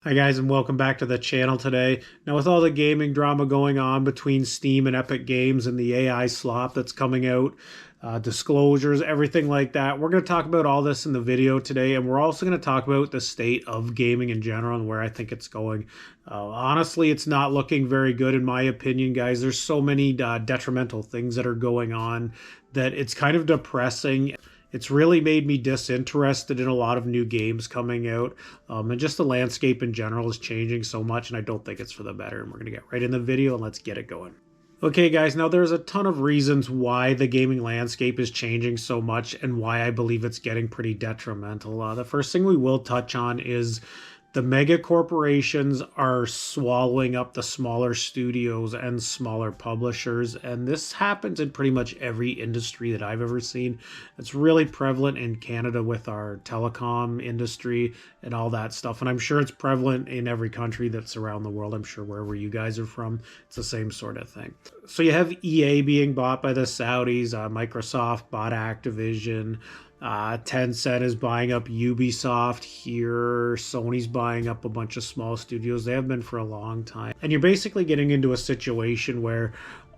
Hi guys, and welcome back to the channel today. Now with all the gaming drama going on between Steam and Epic Games and the AI slop that's coming out, disclosures, everything like that, we're going to talk about all this in the video today, and we're also going to talk about the state of gaming in general and where I think it's going. Honestly, it's not looking very good in my opinion, guys. There's so many detrimental things that are going on that it's kind of depressing. It's really made me disinterested in a lot of new games coming out. And just the landscape in general is changing so much, and I don't think it's for the better. And we're going to get right in the video and let's get it going. Okay, guys, now there's a ton of reasons why the gaming landscape is changing so much and why I believe it's getting pretty detrimental. The first thing we will touch on is the mega corporations are swallowing up the smaller studios and smaller publishers, and this happens in pretty much every industry that I've ever seen. It's really prevalent in Canada with our telecom industry and all that stuff, and I'm sure it's prevalent in every country that's around the world. I'm sure wherever you guys are from, it's the same sort of thing. So you have EA being bought by the Saudis, Microsoft bought Activision, Tencent is buying up Ubisoft here. Sony's buying up a bunch of small studios. They have been for a long time. And you're basically getting into a situation where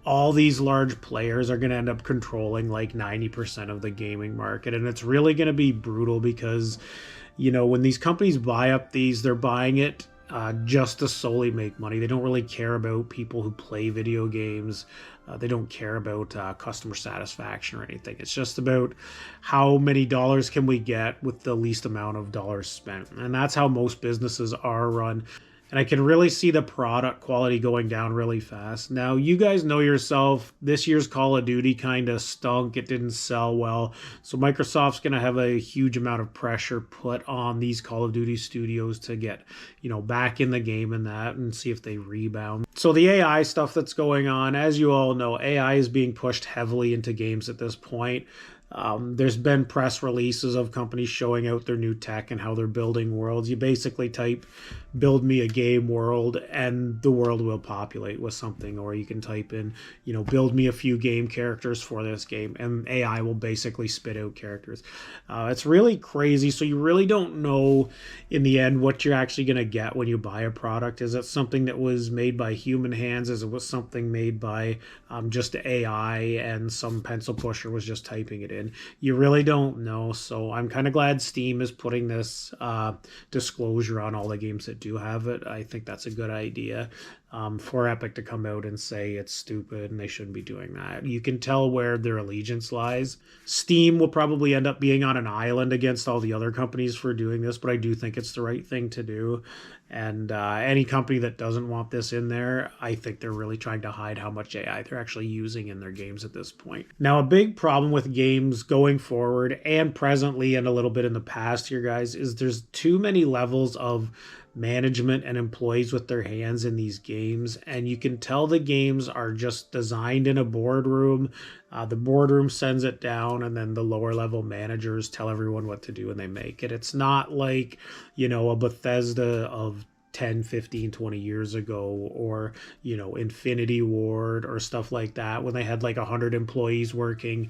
all these large players are going to end up controlling like 90% of the gaming market. And it's really going to be brutal because, you know, when these companies buy up these, they're buying it just to solely make money. They don't really care about people who play video games. They don't care about customer satisfaction or anything. It's just about how many dollars can we get with the least amount of dollars spent. And that's how most businesses are run. And I can really see the product quality going down really fast. Now, you guys know yourself, this year's Call of Duty kind of stunk. It didn't sell well. So Microsoft's going to have a huge amount of pressure put on these Call of Duty studios to get, you know, back in the game and see if they rebound. So the AI stuff that's going on, as you all know, AI is being pushed heavily into games at this point. There's been press releases of companies showing out their new tech and how they're building worlds. You basically type build me a game world and the world will populate with something, or you can type in, you know, build me a few game characters for this game, and AI will basically spit out characters. It's really crazy. So you really don't know in the end what you're actually going to get when you buy a product. Is it something that was made by human hands? Is it was something made by just AI and some pencil pusher was just typing it in? You really don't know. So I'm kind of glad Steam is putting this disclosure on all the games that do have it. I think that's a good idea for Epic to come out and say it's stupid and they shouldn't be doing that. You can tell where their allegiance lies. Steam will probably end up being on an island against all the other companies for doing this, but I do think it's the right thing to do. And any company that doesn't want this in there, I think they're really trying to hide how much AI they're actually using in their games at this point. Now, a big problem with games going forward and presently and a little bit in the past here, guys, is there's too many levels of management and employees with their hands in these games, and you can tell the games are just designed in a boardroom. The boardroom sends it down, and then the lower level managers tell everyone what to do and they make it. It's not like, you know, a Bethesda of 10, 15, 20 years ago, or, you know, Infinity Ward or stuff like that, when they had like 100 employees working.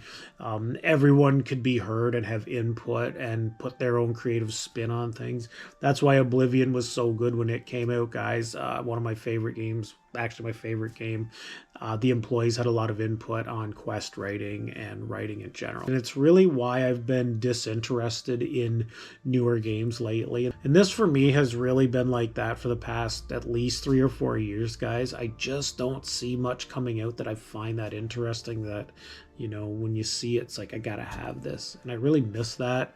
Everyone could be heard and have input and put their own creative spin on things. That's why Oblivion was so good when it came out, guys. One of my favorite games, actually my favorite game. The employees had a lot of input on quest writing and writing in general. And it's really why I've been disinterested in newer games lately. And this for me has really been like that for the past at least 3 or 4 years, guys. I just don't see much coming out that I find that interesting, that, you know, when you see it, it's like, I gotta have this. And I really miss that.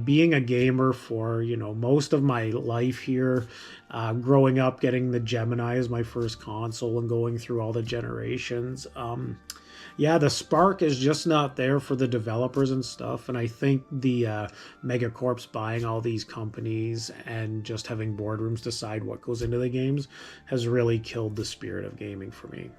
Being a gamer for, you know, most of my life here, growing up, getting the Gemini as my first console and going through all the generations. Yeah, the spark is just not there for the developers and stuff. And I think the megacorps buying all these companies and just having boardrooms decide what goes into the games has really killed the spirit of gaming for me.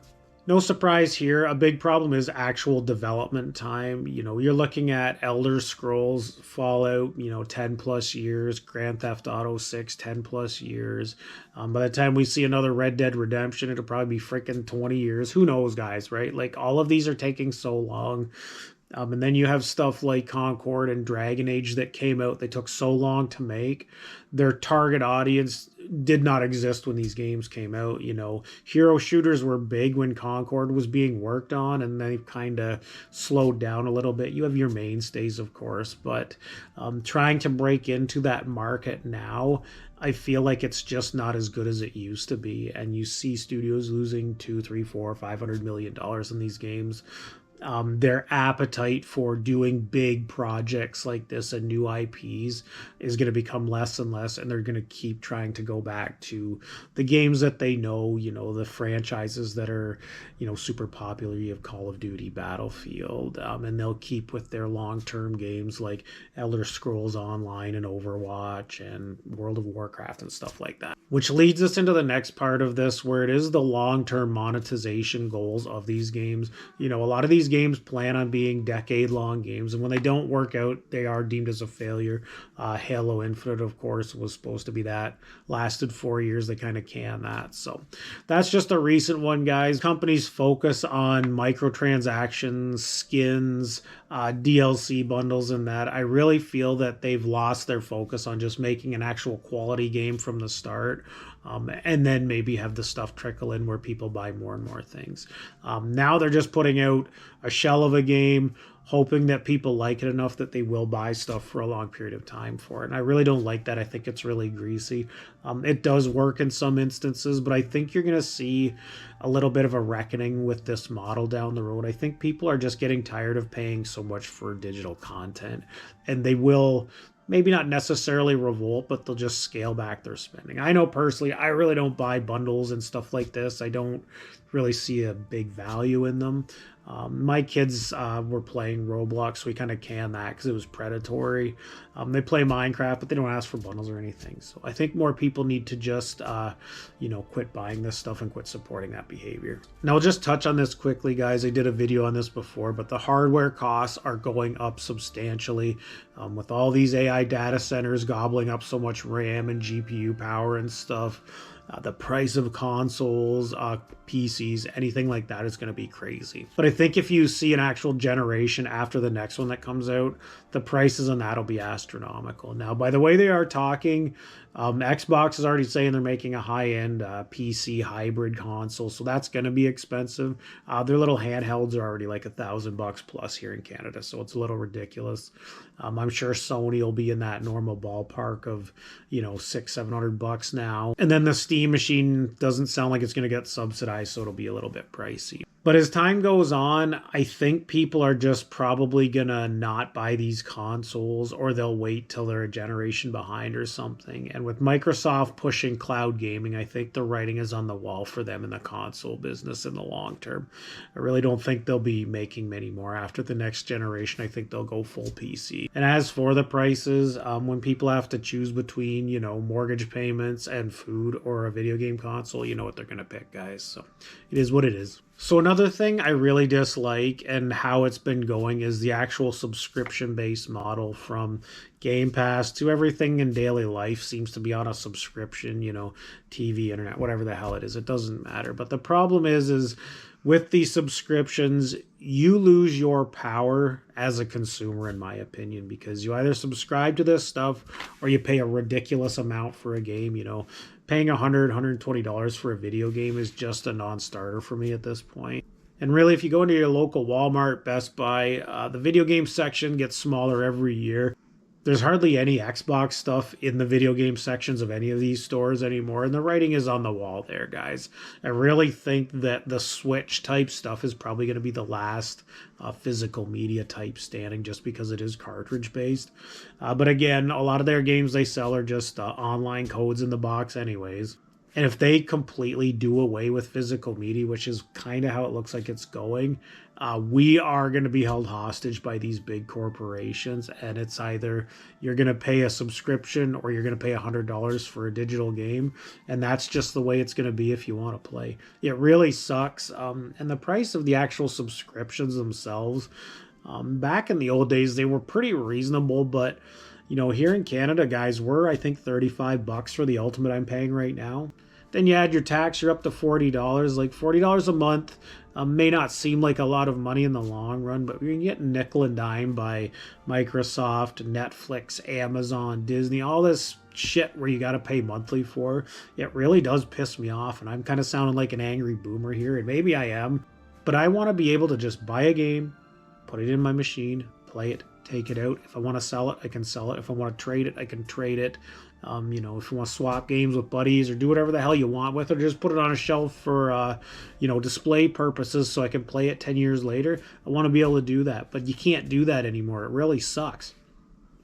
No surprise here, a big problem is actual development time. You know, you're looking at Elder Scrolls, Fallout, you know, 10 plus years, Grand Theft Auto 6, 10 plus years. By the time we see another Red Dead Redemption, it'll probably be freaking 20 years. Who knows, guys, right? Like, all of these are taking so long. And then you have stuff like Concord and Dragon Age that came out. They took so long to make. Their target audience did not exist when these games came out. You know, hero shooters were big when Concord was being worked on, and they've kind of slowed down a little bit. You have your mainstays, of course, but trying to break into that market now, I feel like it's just not as good as it used to be. And you see studios losing 2, 3, 4, $500 million in these games. Their appetite for doing big projects like this and new IPs is going to become less and less, and they're going to keep trying to go back to the games that they know, you know, the franchises that are, you know, super popular. You have Call of Duty, Battlefield, and they'll keep with their long-term games like Elder Scrolls Online and Overwatch and World of Warcraft and stuff like that. Which leads us into the next part of this, where it is the long-term monetization goals of these games. You know, a lot of these games plan on being decade-long games, and when they don't work out, they are deemed as a failure. Halo Infinite, of course, was supposed to be that. Lasted 4 years. They kind of canned that. So that's just a recent one, guys. Companies focus on microtransactions, skins, DLC bundles, and that. I really feel that they've lost their focus on just making an actual quality game from the start. And then maybe have the stuff trickle in where people buy more and more things. Now they're just putting out a shell of a game, hoping that people like it enough that they will buy stuff for a long period of time for it. And I really don't like that. I think it's really greasy. It does work in some instances, but I think you're going to see a little bit of a reckoning with this model down the road. I think people are just getting tired of paying so much for digital content, and they will maybe not necessarily revolt, but they'll just scale back their spending. I know personally, I really don't buy bundles and stuff like this. I don't really see a big value in them. My kids were playing Roblox, so we kind of canned that because it was predatory. They play Minecraft, but they don't ask for bundles or anything. So I think more people need to just, you know, quit buying this stuff and quit supporting that behavior. Now, I'll just touch on this quickly, guys. I did a video on this before, but the hardware costs are going up substantially with all these AI data centers gobbling up so much RAM and GPU power and stuff. The price of consoles, PCs, anything like that is going to be crazy. But I think if you see an actual generation after the next one that comes out, the prices on that will be astronomical. Now, by the way they are talking, Xbox is already saying they're making a high-end PC hybrid console, so that's going to be expensive. Their little handhelds are already like $1,000 plus here in Canada, so it's a little ridiculous. I'm sure Sony will be in that normal ballpark of, you know, $600-700 now. And then the Steam machine doesn't sound like it's going to get subsidized, so it'll be a little bit pricey. But as time goes on, I think people are just probably going to not buy these consoles, or they'll wait till they're a generation behind or something. And with Microsoft pushing cloud gaming, I think the writing is on the wall for them in the console business in the long term. I really don't think they'll be making many more after the next generation. I think they'll go full PC. And as for the prices, when people have to choose between, you know, mortgage payments and food or a video game console, you know what they're going to pick, guys. So it is what it is. So another thing I really dislike and how it's been going is the actual subscription-based model, from Game Pass to everything in daily life seems to be on a subscription, you know, TV, internet, whatever the hell it is. It doesn't matter. But the problem is with these subscriptions, you lose your power as a consumer, in my opinion, because you either subscribe to this stuff or you pay a ridiculous amount for a game. You know, paying $120 for a video game is just a non-starter for me at this point. And really, if you go into your local Walmart, Best Buy, the video game section gets smaller every year. There's hardly any Xbox stuff in the video game sections of any of these stores anymore, and the writing is on the wall there, guys. I really think that the Switch type stuff is probably going to be the last physical media type standing, just because it is cartridge based. But again, a lot of their games they sell are just online codes in the box anyways. And if they completely do away with physical media, which is kind of how it looks like it's going, we are going to be held hostage by these big corporations. And it's either you're going to pay a subscription or you're going to pay $100 for a digital game. And that's just the way it's going to be if you want to play. It really sucks. And the price of the actual subscriptions themselves, back in the old days, they were pretty reasonable. But, you know, here in Canada, guys, we're, I think, $35 for the Ultimate I'm paying right now. Then you add your tax, you're up to $40. Like $40 a month may not seem like a lot of money in the long run, but you're getting nickel and dime by Microsoft, Netflix, Amazon, Disney, all this shit where you got to pay monthly for. It really does piss me off, and I'm kind of sounding like an angry boomer here, and maybe I am, but I want to be able to just buy a game, put it in my machine, play it, take it out. If I want to sell it, I can sell it. If I want to trade it, I can trade it. If you want to swap games with buddies or do whatever the hell you want with it, or just put it on a shelf for, display purposes so I can play it 10 years later, I want to be able to do that. But you can't do that anymore. It really sucks.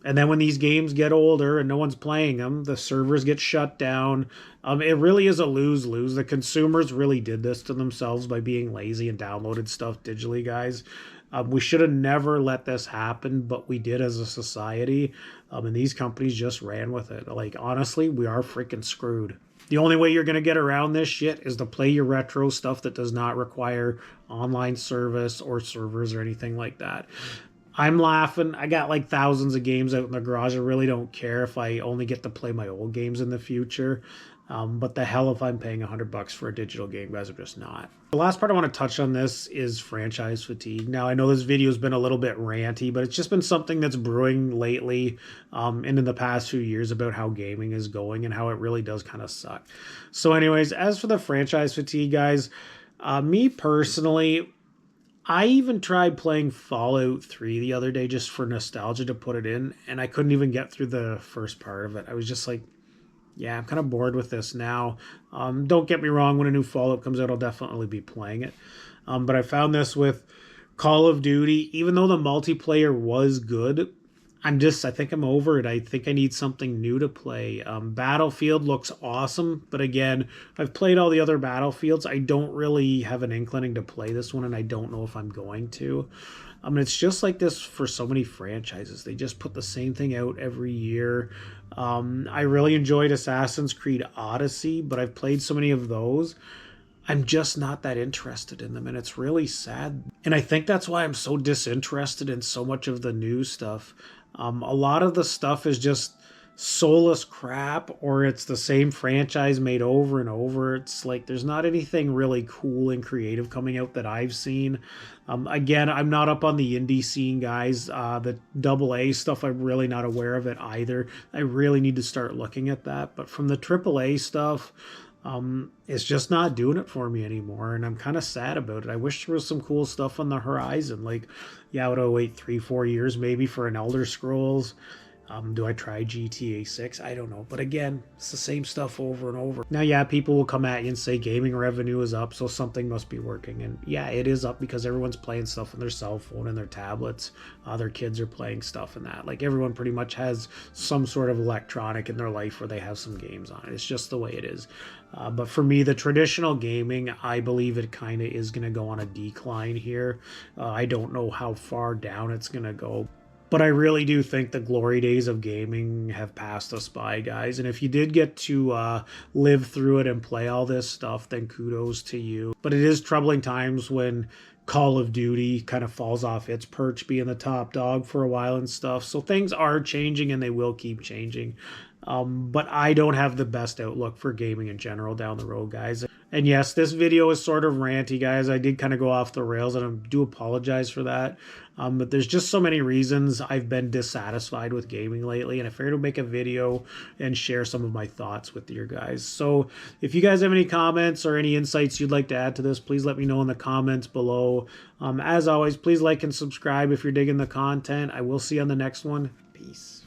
And then when these games get older and no one's playing them, the servers get shut down. It really is a lose-lose. The consumers really did this to themselves by being lazy and downloaded stuff digitally, guys. We should have never let this happen, but we did as a society. And these companies just ran with it. Like, honestly, we are freaking screwed. The only way you're going to get around this shit is to play your retro stuff that does not require online service or servers or anything like that. I'm laughing. I got like thousands of games out in the garage. I really don't care if I only get to play my old games in the future. But the hell if I'm paying $100 for a digital game, guys, I'm just not. The last part I want to touch on this is franchise fatigue. Now, I know this video has been a little bit ranty, but it's just been something that's brewing lately and in the past few years about how gaming is going and how it really does kind of suck. So anyways, as for the franchise fatigue, guys, me personally, I even tried playing Fallout 3 the other day just for nostalgia to put it in, and I couldn't even get through the first part of it. I was just like, yeah, I'm kind of bored with this now. Don't get me wrong, when a new Fallout comes out, I'll definitely be playing it. But I found this with Call of Duty. Even though the multiplayer was good, I think I'm over it. I think I need something new to play. Battlefield looks awesome, but again, I've played all the other Battlefields. I don't really have an inclining to play this one, and I don't know if I'm going to. It's just like this for so many franchises. They just put the same thing out every year. I really enjoyed Assassin's Creed Odyssey, but I've played so many of those. I'm just not that interested in them, and it's really sad. And I think that's why I'm so disinterested in so much of the new stuff. A lot of the stuff is just soulless crap, or it's the same franchise made over and over. It's like there's not anything really cool and creative coming out that I've seen. Again, I'm not up on the indie scene, guys. The AA stuff, I'm really not aware of it either. I really need to start looking at that. But from the AAA stuff, it's just not doing it for me anymore, and I'm kind of sad about it. I wish there was some cool stuff on the horizon. Like, yeah, would I wait 3-4 years maybe for an Elder Scrolls? Do I try GTA 6? I don't know. But again, it's the same stuff over and over. Now, yeah, people will come at you and say gaming revenue is up, so something must be working. And yeah, it is up because everyone's playing stuff on their cell phone and their tablets. Their kids are playing stuff and that. Like, everyone pretty much has some sort of electronic in their life where they have some games on it. It's just the way it is. But for me, the traditional gaming, I believe it kind of is going to go on a decline here. I don't know how far down it's going to go. But I really do think the glory days of gaming have passed us by, guys. And if you did get to live through it and play all this stuff, then kudos to you. But it is troubling times when Call of Duty kind of falls off its perch being the top dog for a while and stuff. So things are changing, and they will keep changing. But I don't have the best outlook for gaming in general down the road, guys. And yes, this video is sort of ranty, guys. I did kind of go off the rails, and I do apologize for that. But there's just so many reasons I've been dissatisfied with gaming lately, and I figured to make a video and share some of my thoughts with you guys. So if you guys have any comments or any insights you'd like to add to this, please let me know in the comments below. As always, please like and subscribe if you're digging the content. I will see you on the next one. Peace.